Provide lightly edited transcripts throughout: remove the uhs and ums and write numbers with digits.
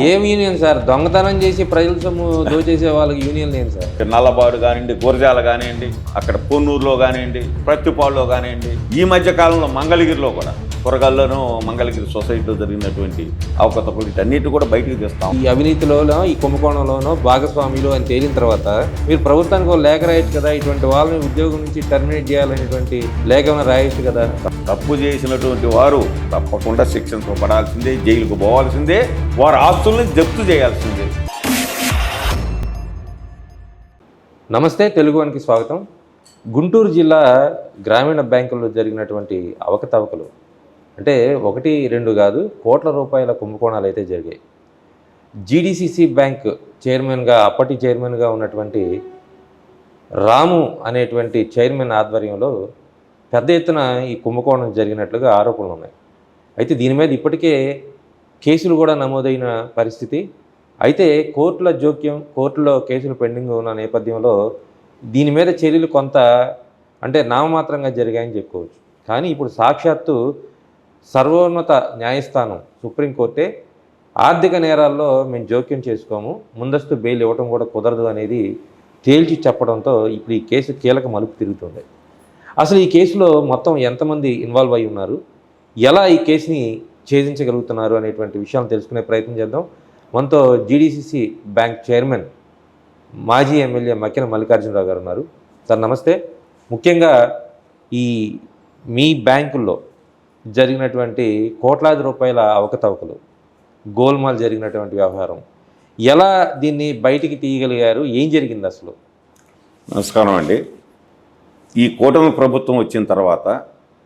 ఏం union sir? దొంగతనం చేసి ప్రజల సొమ్ము దోచేసే వాళ్ళకి యూనియన్ లేదు సార్. నల్లబాడు కానివ్వండి, గురజాల కానివ్వండి, అక్కడ పొన్నూరులో కానివ్వండి, ప్రత్తిపాడులో కానివ్వండి, ఈ మధ్య కాలంలో మంగళగిరిలో కూడా కూరగాయల్లోనూ మంగళగిరి సొసైటీలో జరిగినటువంటి అవకతవకలు వీటన్నిటి కూడా బయటికి తెస్తాం. ఈ అవినీతిలోనో ఈ కుంభకోణంలోనో భాగస్వాములు అని తేలిన తర్వాత మీరు ప్రభుత్వానికి ఒక లేఖ రాయొచ్చు కదా, ఇటువంటి వాళ్ళని ఉద్యోగం నుంచి టర్మినేట్ చేయాలనేటువంటి లేఖను రాయొచ్చు కదా. తప్పు చేసినటువంటి వారు తప్పకుండా శిక్షించబడాల్సిందే, జైలుకు పోవాల్సిందే, వారి ఆస్తుల్ని జప్తు చేయాల్సిందే. నమస్తే, తెలుగు వన్కి స్వాగతం. గుంటూరు జిల్లా గ్రామీణ బ్యాంకుల్లో జరిగినటువంటి అవకతవకలు అంటే 1-2 కాదు, కోట్ల రూపాయల కుంభకోణాలు అయితే జరిగాయి. జీడీసీసీ బ్యాంక్ చైర్మన్గా, అప్పటి చైర్మన్గా ఉన్నటువంటి రాము అనేటువంటి చైర్మన్ ఆధ్వర్యంలో పెద్ద ఎత్తున ఈ కుంభకోణం జరిగినట్లుగా ఆరోపణలు ఉన్నాయి. అయితే దీని మీద ఇప్పటికే కేసులు కూడా నమోదైన పరిస్థితి. అయితే కోర్టుల జోక్యం, కోర్టులో కేసులు పెండింగ్ ఉన్న నేపథ్యంలో దీని మీద చర్యలు కొంత అంటే నామమాత్రంగా జరిగాయని చెప్పుకోవచ్చు. కానీ ఇప్పుడు సాక్షాత్తు సర్వోన్నత న్యాయస్థానం సుప్రీంకోర్టే ఆర్థిక నేరాల్లో మేము జోక్యం చేసుకోము, ముందస్తు బెయిల్ ఇవ్వటం కూడా కుదరదు అనేది తేల్చి చెప్పడంతో ఇప్పుడు ఈ కేసు కీలక మలుపు తిరుగుతుంది. అసలు ఈ కేసులో మొత్తం ఎంతమంది ఇన్వాల్వ్ అయి ఉన్నారు, ఎలా ఈ కేసుని ఛేదించగలుగుతున్నారు అనేటువంటి విషయాలను తెలుసుకునే ప్రయత్నం చేద్దాం. మనతో జీడీసీసీ బ్యాంక్ చైర్మన్, మాజీ ఎమ్మెల్యే మక్కిన మల్లికార్జునరావు గారు ఉన్నారు. సార్ నమస్తే. ముఖ్యంగా ఈ మీ బ్యాంకుల్లో జరిగినటువంటి కోట్లాది రూపాయల అవకతవకలు, గోల్మాల్ జరిగినటువంటి వ్యవహారం, ఎలా దీన్ని బయటికి తీయగలిగారు, ఏం జరిగింది అసలు? నమస్కారం అండి. ఈ కూటమి ప్రభుత్వం వచ్చిన తర్వాత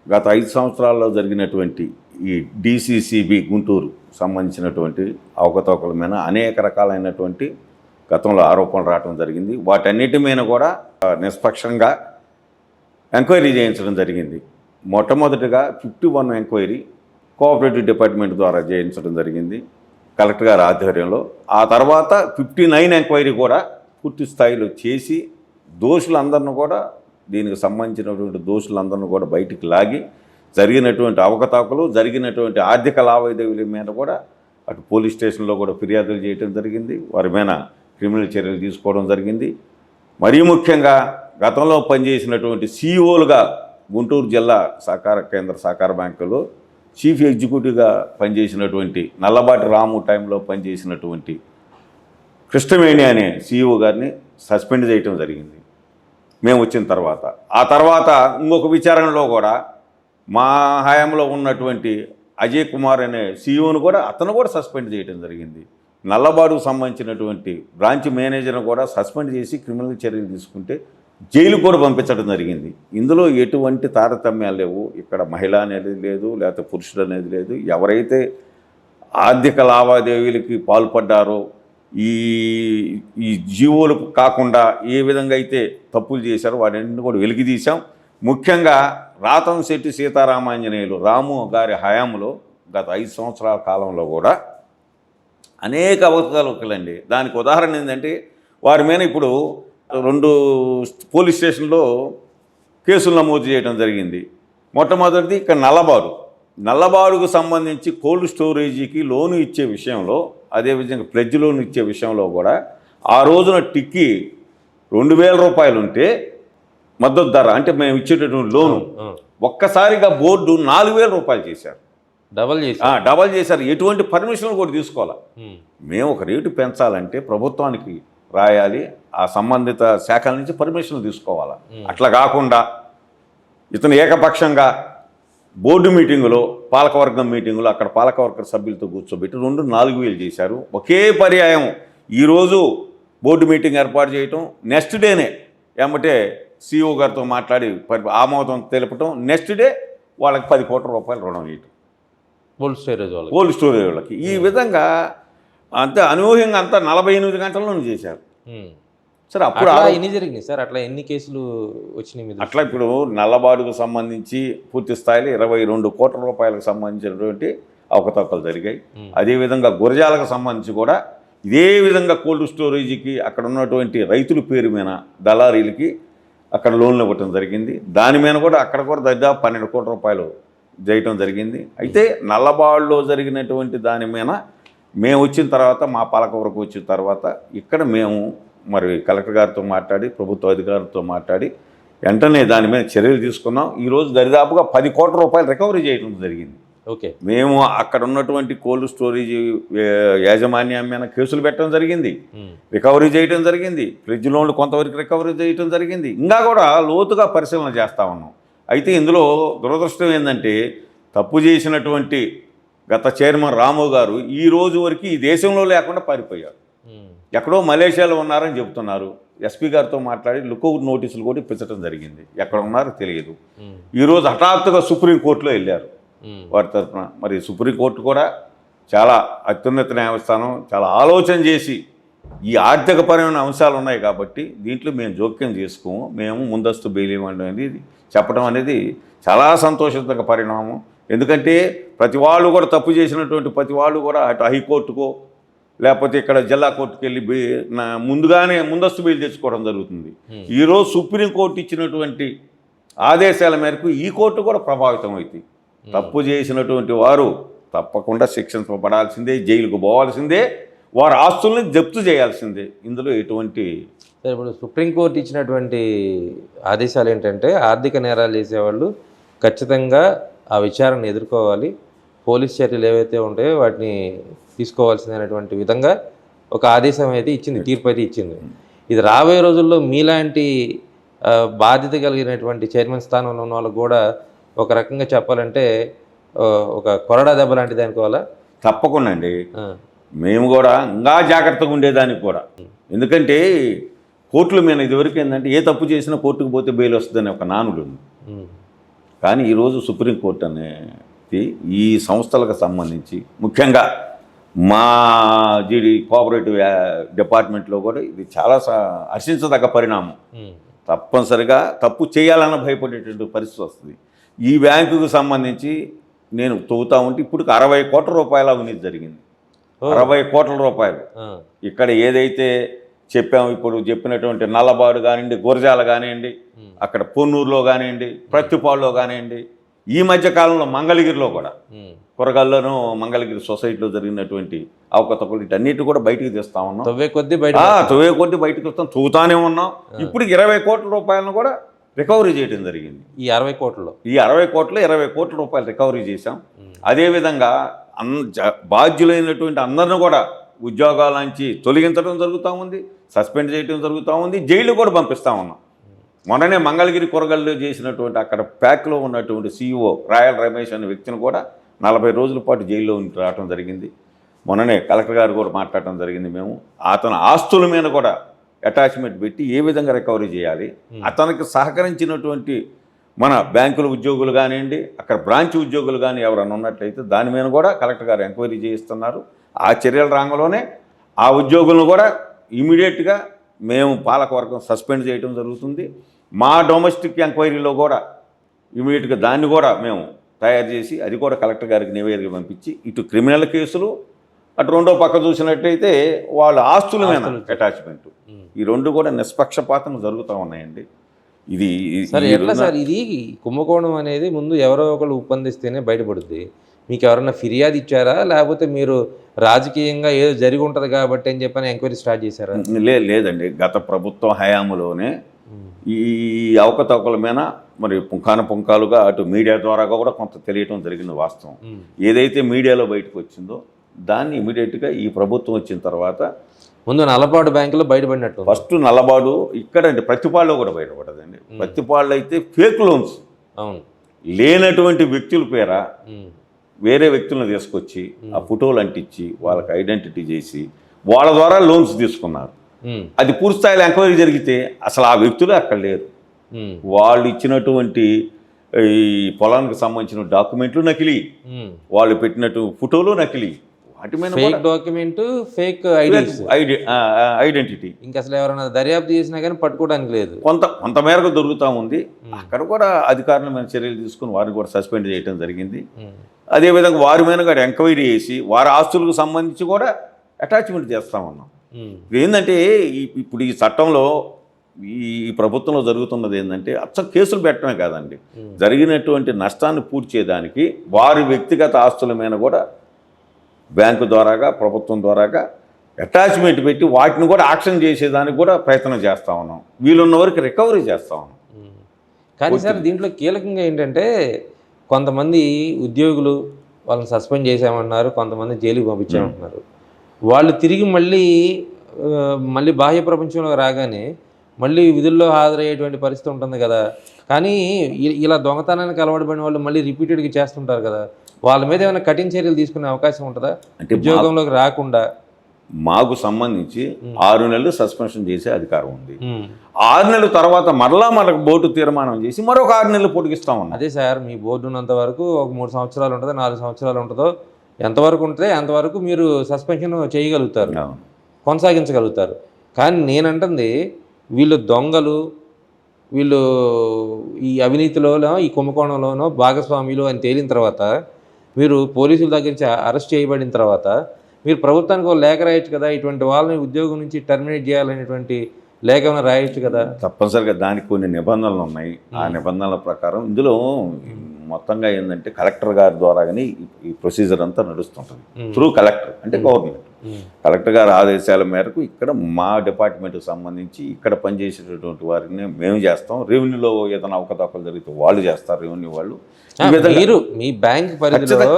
గత 5 సంవత్సరాల్లో జరిగినటువంటి ఈ డీసీసీబీ గుంటూరు సంబంధించినటువంటి అవకతవకల మీద అనేక రకాలైనటువంటి గతంలో ఆరోపణలు రావడం జరిగింది. వాటన్నిటి మీద కూడా నిష్పక్షంగా ఎంక్వైరీ చేయించడం జరిగింది. మొట్టమొదటిగా 51 ఎంక్వైరీ కోఆపరేటివ్ డిపార్ట్మెంట్ ద్వారా చేయించడం జరిగింది కలెక్టర్ గారి ఆధ్వర్యంలో. ఆ తర్వాత 59 ఎంక్వైరీ కూడా పూర్తి స్థాయిలో చేసి దోషులందరినీ కూడా, దీనికి సంబంధించినటువంటి దోషులందరినీ కూడా బయటికి లాగి జరిగినటువంటి అవకతవకలు, జరిగినటువంటి ఆర్థిక లావాదేవీల మీద కూడా అటు పోలీస్ స్టేషన్లో కూడా ఫిర్యాదులు చేయడం జరిగింది. వారి మీద క్రిమినల్ చర్యలు తీసుకోవడం జరిగింది. మరీ ముఖ్యంగా గతంలో పనిచేసినటువంటి సీఈఓలుగా గుంటూరు జిల్లా సహకార కేంద్ర సహకార బ్యాంకులో చీఫ్ ఎగ్జిక్యూటివ్గా పనిచేసినటువంటి నల్లబాటి రాము టైంలో పనిచేసినటువంటి కృష్ణవేణి అనే సీఈఓ గారిని సస్పెండ్ చేయటం జరిగింది మేము వచ్చిన తర్వాత. ఆ తర్వాత ఇంకొక విచారణలో కూడా మా హయాంలో ఉన్నటువంటి అజయ్ కుమార్ అనే సీఈఓను కూడా అతను కూడా సస్పెండ్ చేయడం జరిగింది. నల్లబాడుకు సంబంధించినటువంటి బ్రాంచ్ మేనేజర్ను కూడా సస్పెండ్ చేసి క్రిమినల్ చర్యలు తీసుకుంటే జైలు కూడా పంపించడం జరిగింది. ఇందులో ఎటువంటి తారతమ్యాలు లేవు. ఇక్కడ మహిళ అనేది లేదు, లేకపోతే పురుషుడు అనేది లేదు. ఎవరైతే ఆర్థిక లావాదేవీలకి పాల్పడ్డారో, ఈ జీవోలకు కాకుండా ఏ విధంగా అయితే తప్పులు చేశారో వాటిని కూడా వెలికితీశాం. ముఖ్యంగా రాతంశెట్టి సీతారామాంజనేయులు రాము గారి హయాంలో గత 5 సంవత్సరాల కాలంలో కూడా అనేక అవకతవకలండి. దానికి ఉదాహరణ ఏంటంటే వారి మీద ఇప్పుడు 2 పోలీస్ స్టేషన్లో కేసులు నమోదు చేయడం జరిగింది. మొట్టమొదటిది ఇక్కడ నల్లబాడుకు సంబంధించి కోల్డ్ స్టోరేజీకి లోను ఇచ్చే విషయంలో, అదేవిధంగా ప్లెడ్జ్ లోన్ ఇచ్చే విషయంలో కూడా ఆ రోజున టిక్కి 2,000 రూపాయలు ఉంటే మద్దతు ధర అంటే మేము ఇచ్చేటటువంటి లోను ఒక్కసారిగా బోర్డు 4,000 రూపాయలు చేశారు. డబల్ చేశారు. ఎటువంటి పర్మిషన్లు కూడా తీసుకోవాలి. మేము ఒక రేటు పెంచాలంటే ప్రభుత్వానికి రాయాలి, ఆ సంబంధిత శాఖల నుంచి పర్మిషన్లు తీసుకోవాలి. అట్లా కాకుండా ఇతను ఏకపక్షంగా బోర్డు మీటింగులో, పాలకవర్గం మీటింగులో అక్కడ పాలకవర్గ సభ్యులతో కూర్చోబెట్టి 4,000 చేశారు. ఒకే పర్యాయం ఈరోజు బోర్డు మీటింగ్ ఏర్పాటు చేయటం, నెక్స్ట్ డేనే ఏమంటే సీఈఓ గారితో మాట్లాడి ఆమోదం తెలపటం, నెక్స్ట్ డే వాళ్ళకి 10 కోట్ల రూపాయలు రుణం ఇవ్వటం కోల్డ్ స్టోరేజ్ వాళ్ళకి. ఈ విధంగా అంతే అనూహ్యంగా అంతా 48 గంటల్లోనే చేశారు. సార్ అప్పుడు ఎన్ని జరిగినాయి సార్? అట్లా ఎన్ని కేసులు వచ్చినాయి? అట్లా ఇప్పుడు నల్లబాడుకు సంబంధించి పూర్తి స్థాయిలో 22 కోట్ల రూపాయలకు సంబంధించినటువంటి అవకతవకలు జరిగాయి. అదేవిధంగా గురజాలకు సంబంధించి కూడా ఇదే విధంగా కోల్డ్ స్టోరేజీకి అక్కడ ఉన్నటువంటి రైతుల పేరు మీద దళారీలకి అక్కడ లోన్లు ఇవ్వటం జరిగింది. దాని మీద కూడా అక్కడ కూడా దాదాపు 12 కోట్ల రూపాయలు చేయటం జరిగింది. అయితే నల్లబాడులో జరిగినటువంటి దాని మీద మేము వచ్చిన తర్వాత మా పాలకవర్గం వచ్చిన తర్వాత ఇక్కడ మేము మరి కలెక్టర్ గారితో మాట్లాడి ప్రభుత్వ అధికారులతో మాట్లాడి వెంటనే దాని మీద చర్యలు తీసుకున్నాం. ఈరోజు దరిదాపుగా 10 కోట్ల రూపాయలు రికవరీ చేయడం జరిగింది. ఓకే. మేము అక్కడ ఉన్నటువంటి కోల్డ్ స్టోరేజ్ యాజమాన్యం మీద కేసులు పెట్టడం జరిగింది, రికవరీ చేయడం జరిగింది, ఫ్రిడ్జ్ లోన్లు కొంతవరకు రికవరీ చేయడం జరిగింది. ఇంకా కూడా లోతుగా పరిశీలన చేస్తూ ఉన్నాం. అయితే ఇందులో దురదృష్టం ఏంటంటే తప్పు చేసినటువంటి గత చైర్మన్ రాము గారు ఈ రోజు వరకు ఈ దేశంలో లేకుండా పారిపోయారు. ఎక్కడో మలేషియాలో ఉన్నారని చెబుతున్నారు. ఎస్పీ గారితో మాట్లాడి లుకౌట్ నోటీసులు కూడా ఇప్పించడం జరిగింది. ఎక్కడ ఉన్నారో తెలియదు. ఈరోజు హఠాత్తుగా సుప్రీంకోర్టులో వెళ్ళారు వారి తరఫున. మరి సుప్రీంకోర్టు కూడా చాలా అత్యున్నత న్యాయస్థానం, చాలా ఆలోచన చేసి ఈ ఆర్థికపరమైన అంశాలు ఉన్నాయి కాబట్టి దీంట్లో మేము జోక్యం చేసుకోము, మేము ముందస్తు బెయిల్ ఇవ్వండి అనేది చెప్పడం అనేది చాలా సంతోషించదగ్గ పరిణామం. ఎందుకంటే ప్రతి వాళ్ళు కూడా తప్పు చేసినటువంటి ప్రతి వాళ్ళు కూడా అటు హైకోర్టుకో లేకపోతే ఇక్కడ జిల్లా కోర్టుకు వెళ్ళి ముందుగానే ముందస్తు బెయిల్ తెచ్చుకోవడం జరుగుతుంది. ఈరోజు సుప్రీంకోర్టు ఇచ్చినటువంటి ఆదేశాల మేరకు ఈ కోర్టు కూడా ప్రభావితం అవుతుంది. తప్పు చేసినటువంటి వారు తప్పకుండా శిక్షించబడాల్సిందే, జైలుకు పోవాల్సిందే, వారి ఆస్తుల్ని జప్తు చేయాల్సిందే. ఇందులో ఎటువంటి ఇప్పుడు సుప్రీంకోర్టు ఇచ్చినటువంటి ఆదేశాలు ఏంటంటే ఆర్థిక నేరాలు చేసేవాళ్ళు ఖచ్చితంగా ఆ విచారణ ఎదుర్కోవాలి, పోలీస్ చర్యలు ఏవైతే ఉంటాయో వాటిని తీసుకోవాల్సిందనేటువంటి విధంగా ఒక ఆదేశం అయితే ఇచ్చింది, తీర్పు అయితే ఇచ్చింది. ఇది రాబోయే రోజుల్లో మీలాంటి బాధ్యత కలిగినటువంటి చైర్మన్ స్థానంలో ఉన్న వాళ్ళకు కూడా ఒక రకంగా చెప్పాలంటే ఒక కొరడా దెబ్బ లాంటిది అనుకోవాలా? తప్పకుండా అండి. మేము కూడా ఇంకా జాగ్రత్తగా ఉండేదానికి కూడా. ఎందుకంటే కోర్టుల మీద ఇదివరకు ఏంటంటే ఏ తప్పు చేసినా కోర్టుకు పోతే బెయిల్ వస్తుందని ఒక నానుడు ఉంది. కానీ ఈరోజు సుప్రీంకోర్టు అనేది ఈ సంస్థలకు సంబంధించి ముఖ్యంగా మా జీడీ కోఆపరేటివ్ డిపార్ట్మెంట్లో కూడా ఇది చాలా హర్షించదగ్గ పరిణామం. తప్పనిసరిగా తప్పు చేయాలన్న భయపడేటువంటి పరిస్థితి వస్తుంది. ఈ బ్యాంకుకు సంబంధించి నేను తవ్వుతా ఉంటే ఇప్పుడు 60 కోట్ల రూపాయల అవినీతి జరిగింది. 60 కోట్ల రూపాయలు. ఇక్కడ ఏదైతే చెప్పాము, ఇప్పుడు చెప్పినటువంటి నల్లబాడు కానివ్వండి, గురజాల కానివ్వండి, అక్కడ పొన్నూరులో కానివ్వండి, ప్రత్తిపాడులో కానివ్వండి, ఈ మధ్య కాలంలో మంగళగిరిలో కూడా కూరగాయల్లోనూ మంగళగిరి సొసైటీలో జరిగినటువంటి అవకతవకలు వీటన్నిటి కూడా బయటికి తీస్తా ఉన్నాం. తవ్వే కొద్దీ బయటకు వస్తాం, తవ్వుతానే ఉన్నాం. ఇప్పుడు 20 కోట్ల రూపాయలను కూడా రికవరీ చేయడం జరిగింది. ఈ 60 కోట్లలో 20 కోట్ల రూపాయలు రికవరీ చేశాం. అదేవిధంగా బాధ్యులైనటువంటి అందరిని కూడా ఉద్యోగాల నుంచి తొలగించడం జరుగుతూ ఉంది, సస్పెండ్ చేయడం జరుగుతూ ఉంది, జైలు కూడా పంపిస్తూ ఉన్నాం. మొన్ననే మంగళగిరి కూరగాయలు చేసినటువంటి అక్కడ ప్యాక్లో ఉన్నటువంటి CEO రాయల్ రమేష్ అనే వ్యక్తిని కూడా 40 రోజుల పాటు జైల్లో రావడం జరిగింది. మొన్ననే కలెక్టర్ గారు కూడా మాట్లాడటం జరిగింది. మేము అతని ఆస్తుల మీద కూడా అటాచ్మెంట్ పెట్టి ఏ విధంగా రికవరీ చేయాలి, అతనికి సహకరించినటువంటి మన బ్యాంకుల ఉద్యోగులు కానివ్వండి, అక్కడ బ్రాంచ్ ఉద్యోగులు కానీ ఎవరైనా ఉన్నట్లయితే దాని మీద కూడా కలెక్టర్ గారు ఎంక్వైరీ చేయిస్తున్నారు. ఆ చర్యల రంగంలోనే ఆ ఉద్యోగులను కూడా ఇమీడియట్గా మేము పాలకవర్గం సస్పెండ్ చేయడం జరుగుతుంది. మా డొమెస్టిక్ ఎంక్వైరీలో కూడా ఇమీడియట్గా దాన్ని కూడా మేము తయారు చేసి అది కూడా కలెక్టర్ గారికి నివేదిక పంపించి ఇటు క్రిమినల్ కేసులు అటు రెండో పక్క చూసినట్టయితే వాళ్ళ ఆస్తుల మీద అటాచ్మెంట్, ఈ రెండు కూడా నిష్పక్షపాతంగా జరుగుతూ ఉన్నాయండి. ఇది ఎట్లా సార్ ఇది కుంభకోణం అనేది ముందు ఎవరో ఒకరు ఉప్పందిస్తేనే బయటపడుద్ది. మీకు ఎవరన్నా ఫిర్యాదు ఇచ్చారా, లేకపోతే మీరు రాజకీయంగా ఏదో జరిగి ఉంటుంది కాబట్టి అని చెప్పని ఎంక్వైరీ స్టార్ట్ చేశారా? లేదండి, గత ప్రభుత్వం హయాంలోనే ఈ అవకతవకల మీద మరి పుంఖానుగా అటు మీడియా ద్వారా కూడా కొంత తెలియటం జరిగింది వాస్తవం. ఏదైతే మీడియాలో బయటకు వచ్చిందో దాన్ని ఇమీడియట్గా ఈ ప్రభుత్వం వచ్చిన తర్వాత ముందు నల్లబాడు బ్యాంకులో బయటపడినట్టు ఫస్ట్ నల్లబాడు ఇక్కడండి ప్రతిపాడులో కూడా బయటపడదండి. ప్రతిపాడులో అయితే ఫేక్ లోన్స్, అవును, లేనటువంటి వ్యక్తుల పేర వేరే వ్యక్తులను తీసుకొచ్చి ఆ ఫోటోలు అంటించి వాళ్ళకి ఐడెంటిటీ చేసి వాళ్ళ ద్వారా లోన్స్ తీసుకున్నారు. అది పూర్తి స్థాయిలో ఎంక్వైరీ జరిగితే అసలు ఆ వ్యక్తులు అక్కడ లేరు. వాళ్ళు ఇచ్చినటువంటి ఈ పొలానికి సంబంధించిన డాక్యుమెంట్లు నకిలీ, వాళ్ళు పెట్టినట్టు ఫోటోలు నకిలీ, వాటి మీద ఫేక్ డాక్యుమెంట్, ఫేక్ ఐడెంటిటీ. ఇంకా అసలు ఎవరైనా దర్యాప్తు చేసినా కానీ పట్టుకోవడానికి లేదు. కొంత మేరకు దొరుకుతూ ఉంది. అక్కడ కూడా అధికారుల మీద చర్యలు తీసుకుని వారిని కూడా సస్పెండ్ చేయడం జరిగింది. అదేవిధంగా వారి మీద కూడా ఎంక్వైరీ చేసి వారి ఆస్తులకు సంబంధించి కూడా అటాచ్మెంట్ చేస్తూ ఉన్నాం. ఏంటంటే ఇప్పుడు ఈ చట్టంలో ఈ ప్రభుత్వంలో జరుగుతున్నది ఏంటంటే అచ్చం కేసులు పెట్టడమే కాదండి, జరిగినటువంటి నష్టాన్ని పూడ్చేదానికి వారి వ్యక్తిగత ఆస్తుల మీద కూడా బ్యాంకు ద్వారాగా ప్రభుత్వం ద్వారాగా అటాచ్మెంట్ పెట్టి వాటిని కూడా యాక్షన్ చేసేదానికి కూడా ప్రయత్నం చేస్తూ ఉన్నాం. వీలున్న వరకు రికవరీ చేస్తూ ఉన్నాం. కానీ సార్ దీంట్లో కీలకంగా ఏంటంటే కొంతమంది ఉద్యోగులు వాళ్ళని సస్పెండ్ చేసామన్నారు, కొంతమంది జైలుకి పంపించామంటున్నారు. వాళ్ళు తిరిగి మళ్ళీ బాహ్య ప్రపంచంలో రాగానే మళ్ళీ విధుల్లో హాజరయ్యేటువంటి పరిస్థితి ఉంటుంది కదా. కానీ ఇలా దొంగతనానికి అలవాటు పడిన వాళ్ళు మళ్ళీ రిపీటెడ్గా చేస్తుంటారు కదా, వాళ్ళ మీద ఏమైనా కఠిన చర్యలు తీసుకునే అవకాశం ఉంటుందా? అంటే ఉద్యోగంలోకి రాకుండా మాకు సంబంధించి 6 నెలలు సస్పెన్షన్ చేసే అధికారం ఉంది. 6 నెలల తర్వాత మనకు బోర్డు తీర్మానం చేసి మరొక 6 నెలలు పొడిగిస్తాం. అదే సార్, మీ బోర్డు ఉన్నంత వరకు ఒక 3 సంవత్సరాలు ఉంటుందో 4 సంవత్సరాలు ఉంటుందో ఎంతవరకు ఉంటే అంతవరకు మీరు సస్పెన్షన్ చేయగలుగుతారు, కొనసాగించగలుగుతారు. కానీ నేనంటుంది వీళ్ళు దొంగలు, వీళ్ళు ఈ అవినీతిలోనో ఈ కుంభకోణంలోనో భాగస్వాములు అని తేలిన తర్వాత మీరు పోలీసుల దగ్గర నుంచి అరెస్ట్ చేయబడిన తర్వాత మీరు ప్రభుత్వానికి ఒక లేఖ రాయొచ్చు కదా, ఇటువంటి వాళ్ళని ఉద్యోగం నుంచి టర్మినేట్ చేయాలనేటువంటి లేఖ ఏమైనా రాయొచ్చు కదా. తప్పనిసరిగా దానికి కొన్ని నిబంధనలు ఉన్నాయి. ఆ నిబంధనల ప్రకారం ఇందులో మొత్తంగా ఏంటంటే కలెక్టర్ గారి ద్వారా కానీ ఈ ప్రొసీజర్ అంతా నడుస్తుంటుంది. త్రూ కలెక్టర్ అంటే గవర్నమెంట్. కలెక్టర్ గారి ఆదేశాల మేరకు ఇక్కడ మా డిపార్ట్మెంట్కి సంబంధించి ఇక్కడ పనిచేసేటటువంటి వారిని మేము చేస్తాం. రెవెన్యూలో ఏదైనా అవకతవకలు జరిగితే వాళ్ళు చేస్తారు, రెవెన్యూ వాళ్ళు. మీరు మీ బ్యాంక్ పరిధిలో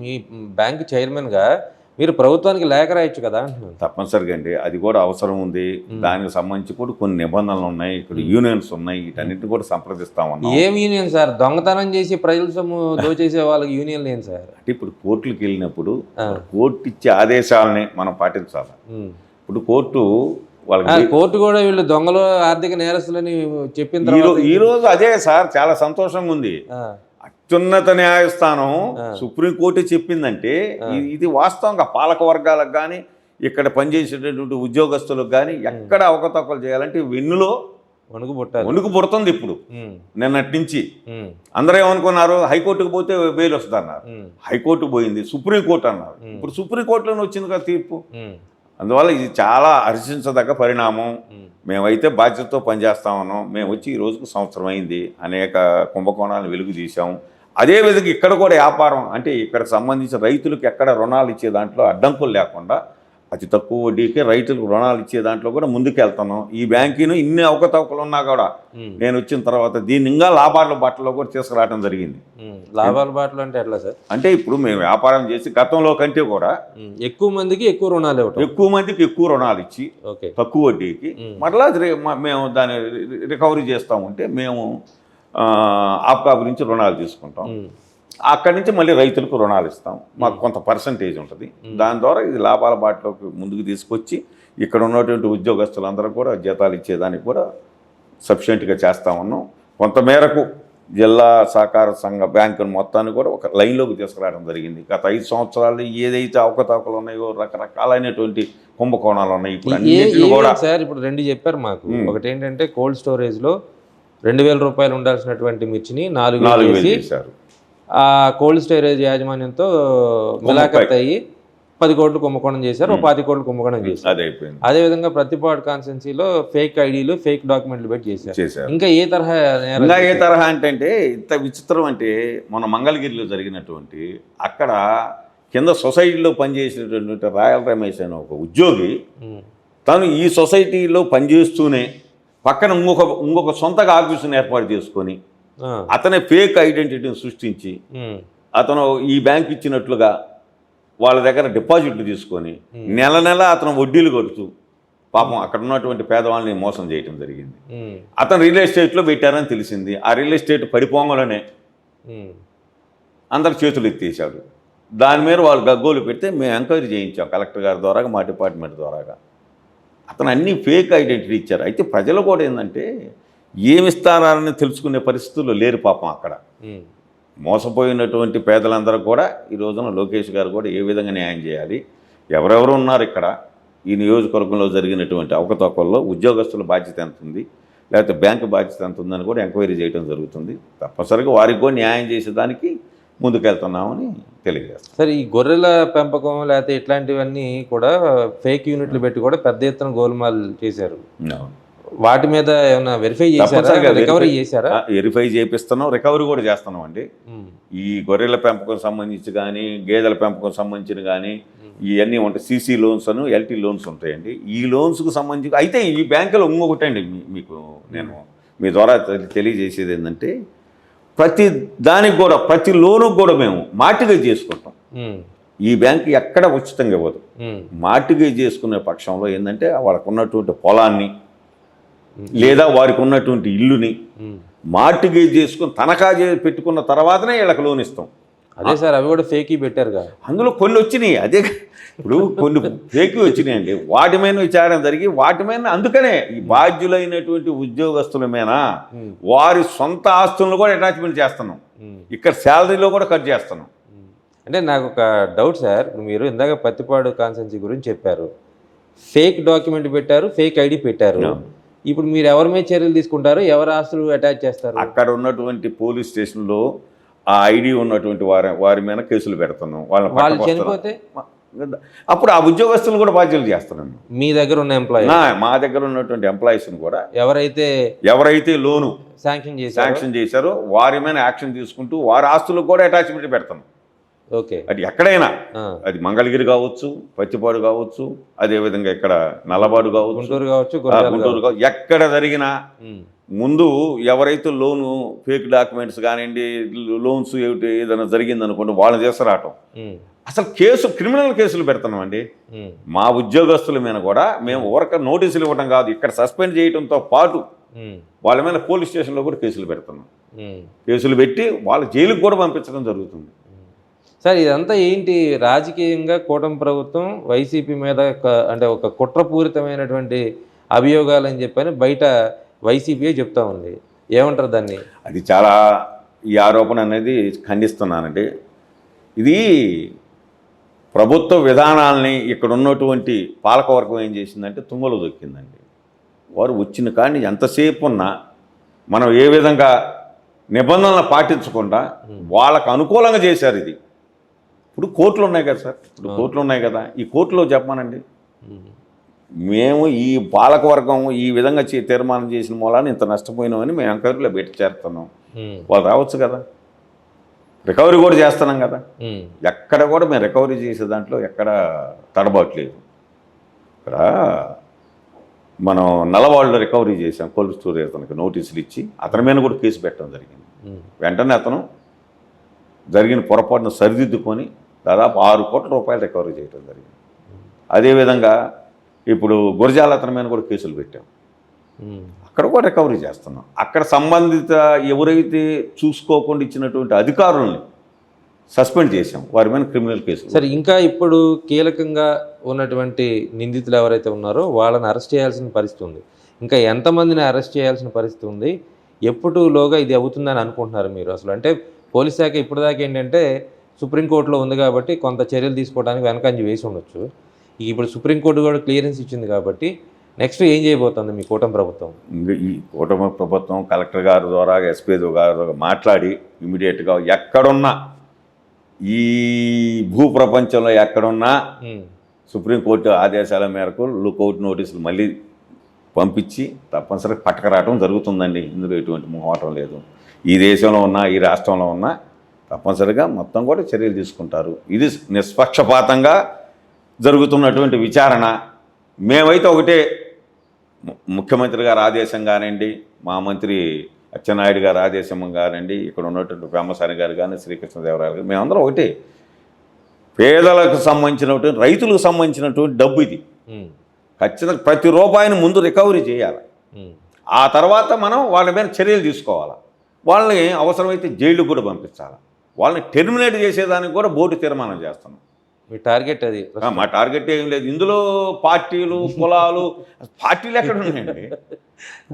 మీ బ్యాంక్ చైర్మన్గా మీరు ప్రభుత్వానికి లేఖ రాయొచ్చు కదా. తప్పనిసరిగా అండి, అది కూడా అవసరం ఉంది. దానికి సంబంధించి కూడా కొన్ని నిబంధనలు ఉన్నాయి, ఇక్కడ యూనియన్స్ ఉన్నాయి, వీటన్నిటిని కూడా సంప్రదిస్తామన్నా. ఏం యూనియన్ సార్? దొంగతనం చేసి ప్రజల సొమ్ము దోచేసే వాళ్ళకి యూనియన్ లేదు సార్. అంటే ఇప్పుడు కోర్టులకు వెళ్ళినప్పుడు కోర్టు ఇచ్చే ఆదేశాలని మనం పాటించాలి. ఇప్పుడు కోర్టు కూడా వీళ్ళు దొంగలు ఆర్థిక నేరస్తులని చెప్పిన తర్వాత ఈ రోజు అదే సార్ చాలా సంతోషంగా ఉంది. అత్యున్నత న్యాయస్థానం సుప్రీంకోర్టు చెప్పిందంటే ఇది వాస్తవంగా పాలక వర్గాలకు కానీ ఇక్కడ పనిచేసేటటువంటి ఉద్యోగస్తులకు కానీ ఎక్కడ అవకతవకలు చేయాలంటే వెన్నులో వణుకు పుడుతుంది. ఇప్పుడు నిన్నటి నుంచి అందరూ ఏమనుకున్నారు, హైకోర్టుకు పోతే బెయిల్ వస్తుంది అన్నారు. హైకోర్టుకు పోయింది, సుప్రీంకోర్టు అన్నారు. ఇప్పుడు సుప్రీంకోర్టులోనే వచ్చింది కదా తీర్పు. అందువల్ల ఇది చాలా హర్షించదగ్గ పరిణామం. మేమైతే బాధ్యతతో పనిచేస్తా ఉన్నాం. మేము వచ్చి ఈ రోజుకు సంవత్సరం అయింది. అనేక కుంభకోణాలను వెలుగు తీసాము. అదేవిధంగా ఇక్కడ కూడా వ్యాపారం అంటే ఇక్కడ సంబంధించిన రైతులకు ఎక్కడ రుణాలు ఇచ్చే దాంట్లో అడ్డంకులు లేకుండా అతి తక్కువ వడ్డీకే రైతులకు రుణాలు ఇచ్చే దాంట్లో కూడా ముందుకెళ్తున్నాం. ఈ బ్యాంకును ఇన్ని అవకతవకలు ఉన్నా కూడా నేను వచ్చిన తర్వాత దీన్ని ఇంకా లాభాల బాటలో కూడా తీసుకురావడం జరిగింది. లాభాల బాటలు అంటే ఎట్లా సార్? అంటే ఇప్పుడు మేము వ్యాపారం చేసి గతంలో కంటే కూడా ఎక్కువ మందికి ఎక్కువ రుణాలు ఇవ్వటం, ఎక్కువ మందికి ఎక్కువ రుణాలు ఇచ్చి తక్కువ వడ్డీకి మరలా మేము దాన్ని రికవరీ చేస్తామంటే మేము ఆప్కా గురించి రుణాలు తీసుకుంటాం. అక్కడి నుంచి మళ్ళీ రైతులకు రుణాలు ఇస్తాం. మాకు కొంత పర్సంటేజ్ ఉంటుంది. దాని ద్వారా ఇది లాభాల బాటలోకి ముందుకు తీసుకొచ్చి ఇక్కడ ఉన్నటువంటి ఉద్యోగస్తులందరూ కూడా జీతాలు ఇచ్చేదానికి కూడా సఫిషియెంట్గా చేస్తూ ఉన్నాం. కొంతమేరకు జిల్లా సహకార సంఘ బ్యాంకును మొత్తాన్ని కూడా ఒక లైన్లోకి తీసుకురావడం జరిగింది. గత 5 సంవత్సరాలు ఏదైతే అవకతవకలు ఉన్నాయో రకరకాలైనటువంటి కుంభకోణాలు ఉన్నాయి. ఇప్పుడు కూడా సార్ ఇప్పుడు 2 చెప్పారు మాకు. ఒకటి ఏంటంటే కోల్డ్ స్టోరేజ్లో 2000 రూపాయలు ఉండాల్సినటువంటి మిర్చిని 4,000 చేశారు. ఆ కోల్డ్ స్టోరేజ్ యాజమాన్యంతో మిలాఖత్ అయ్యి 10 కోట్లు కుంభకోణం చేశారు, 10 కోట్లు కుంభకోణం చేశారు. అదేవిధంగా ప్రతిపాడు కాన్స్టెన్సీలో ఫేక్ ఐడీలు, ఫేక్ డాక్యుమెంట్లు పెట్టి చేశారు. ఇంకా ఏ తరహా అంటే ఇంత విచిత్రం అంటే మన మంగళగిరిలో జరిగినటువంటి అక్కడ కింద సొసైటీలో పనిచేసినటువంటి రాయల్ రమేష్ అనే ఒక ఉద్యోగి తను ఈ సొసైటీలో పనిచేస్తూనే పక్కన ఇంకొక సొంతగా ఆఫీసును ఏర్పాటు చేసుకొని అతనే ఫేక్ ఐడెంటిటీని సృష్టించి అతను ఈ బ్యాంక్ ఇచ్చినట్లుగా వాళ్ళ దగ్గర డిపాజిట్లు తీసుకొని నెల అతను వడ్డీలు కడుతూ పాపం అక్కడ ఉన్నటువంటి పేదవాళ్ళని మోసం చేయటం జరిగింది. అతను రియల్ ఎస్టేట్లో పెట్టారని తెలిసింది. ఆ రియల్ ఎస్టేట్ పడిపోంగలోనే అందరు చేతులు ఎత్తేసాడు. దాని మీద వాళ్ళు గగ్గోలు పెడితే మేము ఎంక్వైరీ చేయించాం కలెక్టర్ గారి ద్వారా, మా డిపార్ట్మెంట్ ద్వారా. అతను అన్ని ఫేక్ ఐడెంటిటీ ఇచ్చారు. అయితే ప్రజలు కూడా ఏంటంటే ఏమిస్తారని తెలుసుకునే పరిస్థితుల్లో లేరు పాపం. అక్కడ మోసపోయినటువంటి పేదలందరూ కూడా ఈ రోజున లోకేష్ గారు కూడా ఏ విధంగా న్యాయం చేయాలి, ఎవరెవరు ఉన్నారు ఇక్కడ ఈ నియోజకవర్గంలో జరిగినటువంటి అవకతవకల్లో ఉద్యోగస్తుల బాధ్యత ఎంత ఉంది, లేకపోతే బ్యాంకు బాధ్యత ఎంత ఉందని కూడా ఎంక్వైరీ చేయడం జరుగుతుంది. తప్పనిసరిగా వారికి కూడా న్యాయం చేసేదానికి ముందుకెళ్తున్నామని తెలియజేస్తాం. సరే, ఈ గొర్రెల పెంపకం లేకపోతే ఇట్లాంటివన్నీ కూడా ఫేక్ యూనిట్లు పెట్టి కూడా పెద్ద ఎత్తున గోల్మాల్ చేశారు. వాటి మీద ఏమైనా వెరిఫై చేశారా, తప్పనిసరిగా రికవరీ చేశారా? వెరిఫై చేపిస్తున్నాం, రికవరీ కూడా చేస్తున్నాం అండి. ఈ గొర్రెల పెంపకం సంబంధించి కానీ, గేదెల పెంపకం సంబంధించిన కానీ ఇవన్నీ ఉంటాయి. సిసి లోన్స్ అను ఎల్టీ లోన్స్ ఉంటాయండి. ఈ లోన్స్కు సంబంధించి అయితే ఈ బ్యాంకులో ఇంకొకటి అండి, మీకు నేను మీ ద్వారా తెలియజేసేది ఏంటంటే, ప్రతి దానికి కూడా ప్రతి లోనుకు కూడా మేము మార్టిగేజ్ చేసుకుంటాం. ఈ బ్యాంకు ఎక్కడ ఉచితంగా ఇవ్వదు. మార్టిగేజ్ చేసుకునే పక్షంలో ఏంటంటే వాళ్ళకు ఉన్నటువంటి పొలాన్ని లేదా వారికి ఉన్నటువంటి ఇల్లుని మార్టిగేజ్ చేసుకుని తనఖా పెట్టుకున్న తర్వాతనే వీళ్ళకి లోన్ ఇస్తాం. అదే సార్, అవి కూడా ఫేక్ పెట్టారుగా. అందులో కొన్ని వచ్చినాయి. అదే ఇప్పుడు కొన్ని ఫేక్ వచ్చినాయండి. వాటి మీద విచారణ జరిగి వాటి మీద అందుకనే ఈ బాధ్యులైనటువంటి ఉద్యోగస్తుల మీద వారి సొంత ఆస్తులను కూడా అటాచ్మెంట్ చేస్తున్నాం. ఇక్కడ శాలరీలో కూడా కట్ చేస్తున్నాం. అంటే నాకు ఒక డౌట్ సార్, మీరు ఇందాక పత్తిపాడు కాన్సెన్సీ గురించి చెప్పారు, ఫేక్ డాక్యుమెంట్ పెట్టారు, ఫేక్ ఐడి పెట్టారు. ఇప్పుడు మీరు ఎవరి మీద చర్యలు తీసుకుంటారు, ఎవరి ఆస్తులు అటాచ్ చేస్తారు? అక్కడ ఉన్నటువంటి పోలీస్ స్టేషన్లో ఆ ఐడి ఉన్నటువంటి వారి మీద కేసులు పెడుతున్నాం. వాళ్ళు చనిపోతే అప్పుడు ఆ ఉద్యోగస్తులు కూడా బాధ్యతలు చేస్తున్నాను. మీ దగ్గర ఉన్న ఎంప్లాయీ, మా దగ్గర ఉన్నటువంటి ఎంప్లాయీస్ని కూడా ఎవరైతే లోను శాంక్షన్ చేశారో వారి మీద యాక్షన్ తీసుకుంటూ వారి ఆస్తులకు కూడా అటాచ్మెంట్ పెడతాం. ఓకే, అది ఎక్కడైనా, అది మంగళగిరి కావచ్చు, పత్తిపాడు కావచ్చు, అదేవిధంగా ఇక్కడ నల్లబాడు కావచ్చు, గుంటూరు కావచ్చు, ఎక్కడ జరిగినా ముందు ఎవరైతే లోను ఫేక్ డాక్యుమెంట్స్ కానివ్వండి, లోన్స్ ఏదైనా జరిగిందనుకోండి వాళ్ళని తీసుకురావటం. అసలు క్రిమినల్ కేసులు పెడుతున్నామండి. మా ఉద్యోగస్తుల మీద కూడా మేము ఊరక నోటీసులు ఇవ్వడం కాదు, ఇక్కడ సస్పెండ్ చేయడంతో పాటు వాళ్ళ మీద పోలీస్ స్టేషన్లో కూడా కేసులు పెడుతున్నాం. కేసులు పెట్టి వాళ్ళ జైలుకు కూడా పంపించడం జరుగుతుంది. సార్, ఇదంతా ఏంటి? రాజకీయంగా కూటమి ప్రభుత్వం వైసీపీ మీద అంటే ఒక కుట్రపూరితమైనటువంటి అభియోగాలని చెప్పని బయట వైసీపీ చెప్తా ఉంది. ఏమంటారు దాన్ని? అది చాలా ఈ ఆరోపణ అనేది ఖండిస్తున్నానండి. ఇది ప్రభుత్వ విధానాలని ఇక్కడ ఉన్నటువంటి పాలకవర్గం ఏం చేసిందంటే తుంగలో దొక్కిందండి. వారు వచ్చిన కానీ ఎంతసేపు ఉన్నా మనం ఏ విధంగా నిబంధనలు పాటించకుండా వాళ్ళకు అనుకూలంగా చేశారు. ఇది ఇప్పుడు కోర్టులు ఉన్నాయి కదా సార్, ఈ కోర్టులో చెప్పమానండి, మేము ఈ పాలకవర్గం ఈ విధంగా తీర్మానం చేసిన మూలాన్ని ఇంత నష్టపోయినామని మేము ఎంక్వైరీలో పెట్టి చేరుతున్నాం. వాళ్ళు రావచ్చు కదా, రికవరీ కూడా చేస్తున్నాం కదా. ఎక్కడ కూడా మేము రికవరీ చేసే దాంట్లో ఎక్కడ తడబాట్లేదు. ఇక్కడ మనం నల్లవాళ్ళు రికవరీ చేసాం, కోల్డ్ స్టోరేజ్ అతనికి నోటీసులు ఇచ్చి అతని మీద కూడా కేసు పెట్టడం జరిగింది. వెంటనే అతను జరిగిన పొరపాటును సరిదిద్దుకొని దాదాపు 6 కోట్ల రూపాయలు రికవరీ చేయడం జరిగింది. అదేవిధంగా ఇప్పుడు గురజాల అతని మీద కూడా కేసులు పెట్టాం, అక్కడ కూడా రికవరీ చేస్తున్నాం. అక్కడ సంబంధిత ఎవరైతే చూసుకోకుండా ఇచ్చినటువంటి అధికారుల్ని సస్పెండ్ చేశాం, వారి మీద క్రిమినల్ కేసులు. సరే, ఇంకా ఇప్పుడు కీలకంగా ఉన్నటువంటి నిందితులు ఎవరైతే ఉన్నారో వాళ్ళని అరెస్ట్ చేయాల్సిన పరిస్థితి ఉంది. ఇంకా ఎంతమందిని అరెస్ట్ చేయాల్సిన పరిస్థితి ఉంది? ఎప్పుడులోగా ఇది అవుతుందని అనుకుంటున్నారు మీరు అసలు? అంటే పోలీస్ శాఖ ఇప్పటిదాకా ఏంటంటే సుప్రీంకోర్టులో ఉంది కాబట్టి కొంత చర్యలు తీసుకోవడానికి వెనకంజ వేసి ఉండొచ్చు. ఇప్పుడు సుప్రీంకోర్టు కూడా క్లియరెన్స్ ఇచ్చింది కాబట్టి నెక్స్ట్ ఏం చేయబోతుంది మీ కూటమి ప్రభుత్వం? ఈ కూటమి ప్రభుత్వం కలెక్టర్ గారి ద్వారా, ఎస్పీ గారి ద్వారా మాట్లాడి ఇమీడియట్గా ఎక్కడున్నా ఈ భూ ప్రపంచంలో ఎక్కడున్నా సుప్రీంకోర్టు ఆదేశాల మేరకు లుకౌట్ నోటీసులు మళ్ళీ పంపించి తప్పనిసరిగా పట్టుకురావడం జరుగుతుందండి. ఇందులో ఎటువంటి మొహమాటం లేదు. ఈ దేశంలో ఉన్నా, ఈ రాష్ట్రంలో ఉన్నా తప్పనిసరిగా మొత్తం కూడా చర్యలు తీసుకుంటారు. ఇది నిష్పక్షపాతంగా జరుగుతున్నటువంటి విచారణ. మేమైతే ఒకటే, ముఖ్యమంత్రి గారి ఆదేశం కానివ్వండి, మా మంత్రి అచ్చెన్నాయుడు గారి ఆదేశం కానివ్వండి, ఇక్కడ ఉన్నటువంటి బ్రహ్మసాని గారు కానీ, శ్రీకృష్ణదేవరాయలు గారు, మేమందరం ఒకటే, పేదలకు సంబంధించినటువంటి రైతులకు సంబంధించినటువంటి డబ్బు ఇది. ఖచ్చితంగా ప్రతి రూపాయిని ముందు రికవరీ చేయాలి. ఆ తర్వాత మనం వాళ్ళ మీద చర్యలు తీసుకోవాలి. వాళ్ళని అవసరమైతే జైలు కూడా పంపించాలి. వాళ్ళని టెర్మినేట్ చేసేదానికి కూడా బోర్డు తీర్మానం చేస్తున్నాం. మీ టార్గెట్ అది? మా టార్గెట్ ఏం లేదు. ఇందులో పార్టీలు, కులాలు, పార్టీలు ఎక్కడ ఉన్నాయండి?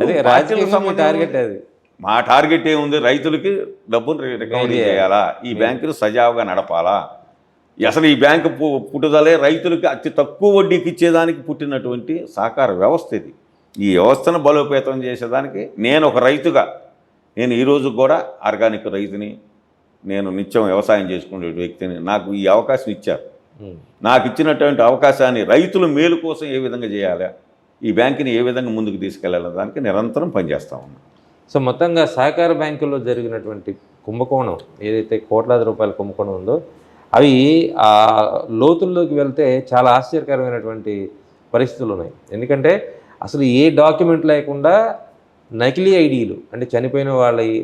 అదే రాజకీయ టార్గెట్ అది. మా టార్గెట్ ఏముంది? రైతులకి డబ్బును రికవరీ చేయాలా, ఈ బ్యాంకును సజావుగా నడపాలా. అసలు ఈ బ్యాంకు పుట్టుదలే రైతులకి అతి తక్కువ వడ్డీకి ఇచ్చేదానికి పుట్టినటువంటి సహకార వ్యవస్థ ఇది. ఈ వ్యవస్థను బలోపేతం చేసేదానికి నేను ఒక రైతుగా, నేను ఈరోజు కూడా ఆర్గానిక్ రైతుని, నేను నిత్యం వ్యవసాయం చేసుకునే వ్యక్తిని, నాకు ఈ అవకాశం ఇచ్చారు. నాకు ఇచ్చినటువంటి అవకాశాన్ని రైతుల మేలు కోసం ఏ విధంగా చేయాలి, ఈ బ్యాంకుని ఏ విధంగా ముందుకు తీసుకెళ్లాలనే దానికి నిరంతరం పనిచేస్తూ ఉన్నాం. సో మొత్తంగా సహకార బ్యాంకుల్లో జరిగినటువంటి కుంభకోణం ఏదైతే కోట్లాది రూపాయల కుంభకోణం ఉందో అవి ఆ లోతుల్లోకి వెళ్తే చాలా ఆశ్చర్యకరమైనటువంటి పరిస్థితులు ఉన్నాయి. ఎందుకంటే అసలు ఏ డాక్యుమెంట్ లేకుండా నకిలీ ఐడీలు అంటే చనిపోయిన వాళ్ళవి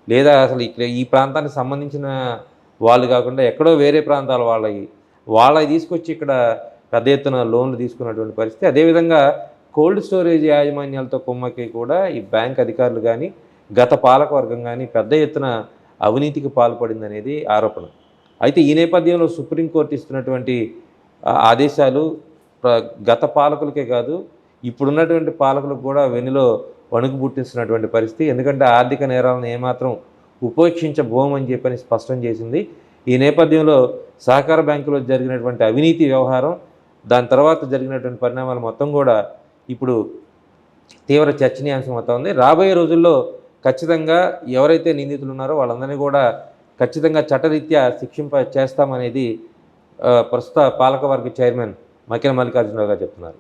లేదా అసలు ఇక్కడ ఈ ప్రాంతానికి సంబంధించిన వాళ్ళు కాకుండా ఎక్కడో వేరే ప్రాంతాల వాళ్ళవి తీసుకొచ్చి ఇక్కడ పెద్ద ఎత్తున లోన్లు తీసుకున్నటువంటి పరిస్థితి. అదేవిధంగా కోల్డ్ స్టోరేజ్ యాజమాన్యాలతో కుమ్మకి కూడా ఈ బ్యాంక్ అధికారులు కానీ గత పాలకవర్గం కానీ పెద్ద ఎత్తున అవినీతికి పాల్పడిందనేది ఆరోపణ. అయితే ఈ నేపథ్యంలో సుప్రీంకోర్టు ఇస్తున్నటువంటి ఆదేశాలు గత పాలకులకే కాదు ఇప్పుడున్నటువంటి పాలకులకు కూడా వెన్నులో వణుకు పుట్టిస్తున్నటువంటి పరిస్థితి. ఎందుకంటే ఆర్థిక నేరాలను ఏమాత్రం ఉపేక్షించబోమని చెప్పని స్పష్టం చేసింది. ఈ నేపథ్యంలో సహకార బ్యాంకులో జరిగినటువంటి అవినీతి వ్యవహారం దాని తర్వాత జరిగినటువంటి పరిణామాలు మొత్తం కూడా ఇప్పుడు తీవ్ర చర్చనీయాంశం అవుతా ఉంది. రాబోయే రోజుల్లో ఖచ్చితంగా ఎవరైతే నిందితులు ఉన్నారో వాళ్ళందరినీ కూడా ఖచ్చితంగా చట్టరీత్యా చేస్తామనేది ప్రస్తుత పాలకవర్గ చైర్మన్ మక్కిన మల్లికార్జునరావు గారు చెప్తున్నారు.